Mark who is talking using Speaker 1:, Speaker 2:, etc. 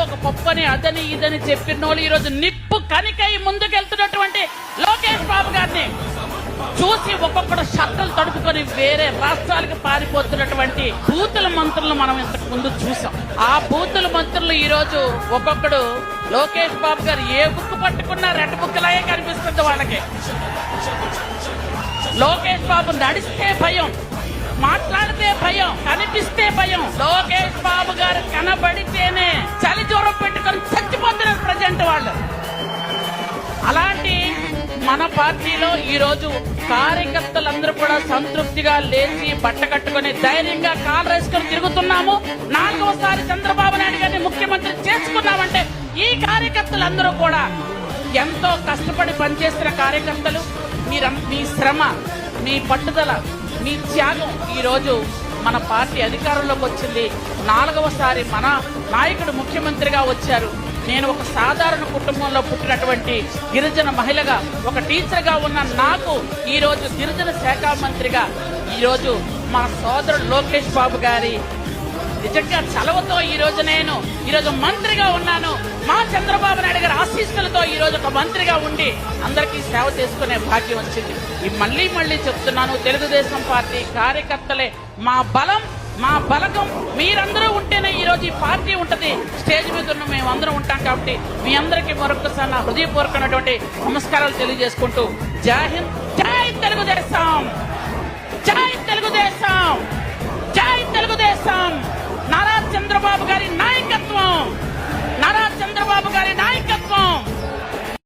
Speaker 1: ఒక పప్పని అదని ఇదని చెప్పిన వాళ్ళు ఈరోజు నిప్పు కనికై ముందుకెళ్తున్నటువంటి లోకేష్ బాబు గారిని చూసి ఒక్కొక్కడు షర్టులు తడుపుకొని వేరే రాష్ట్రాలకు పారిపోతున్నటువంటి బూతుల మంత్రులు మనం ఇంతకు ముందు చూసాం. ఆ బూతుల మంత్రులు ఈ రోజు ఒక్కొక్కడు లోకేష్ బాబు గారు ఏ బుక్ పట్టుకున్నా రెడ్ బుక్ లాగే కనిపిస్తుంది వాళ్ళకి. లోకేష్ బాబు నడిస్తే భయం, మాట్లాడితే భయం, కనిపిస్తే భయం. లోకేష్ బాబు గారు కనబడితేనే చలి జ్వరం పెట్టుకొని చచ్చిపోతున్నారు ప్రజెంట్ వాళ్ళు. అలాంటి మన పార్టీలో ఈ రోజు కార్యకర్తలందరూ కూడా సంతృప్తిగా లేచి బట్ట కట్టుకుని ధైర్యంగా కాలు వేసుకొని తిరుగుతున్నాము. 4వసారి చంద్రబాబు నాయుడు గారిని ముఖ్యమంత్రి చేసుకున్నామంటే ఈ కార్యకర్తలందరూ కూడా ఎంతో కష్టపడి పనిచేసిన కార్యకర్తలు. మీ శ్రమ, మీ పట్టుదల, మీ త్యాగం ఈ రోజు మన పార్టీ అధికారంలోకి వచ్చింది. 4వసారి మన నాయకుడు ముఖ్యమంత్రిగా వచ్చారు. నేను ఒక సాధారణ కుటుంబంలో పుట్టినటువంటి గిరిజన మహిళగా, ఒక టీచర్ గా ఉన్న నాకు ఈ రోజు గిరిజన శాఖ మంత్రిగా ఈ రోజు మా సోదరుడు లోకేష్ బాబు గారి నిజంగా చలవతో ఈ రోజు మంత్రిగా ఉన్నాను. మా చంద్రబాబు నాయుడు గారి ఆశీస్సులతో ఈ రోజు ఒక మంత్రిగా ఉండి అందరికీ సేవ చేసుకునే భాగ్యం వచ్చింది. మళ్ళీ చెప్తున్నాను, తెలుగుదేశం పార్టీ కార్యకర్తలే మా బలం, మా బలగం. మీరందరూ ఉంటేనే ఈ రోజు ఈ పార్టీ ఉంటది. స్టేజ్ మీద ఉన్న మేమందరం ఉంటాం కాబట్టి మీ అందరికీ మరొకసారి నా హృదయపూర్వకమైనటువంటి నమస్కారాలు తెలియజేసుకుంటూ జై హింద్, జై తెలుగుదేశం, జై తెలుగుదేశం, జై తెలుగుదేశం.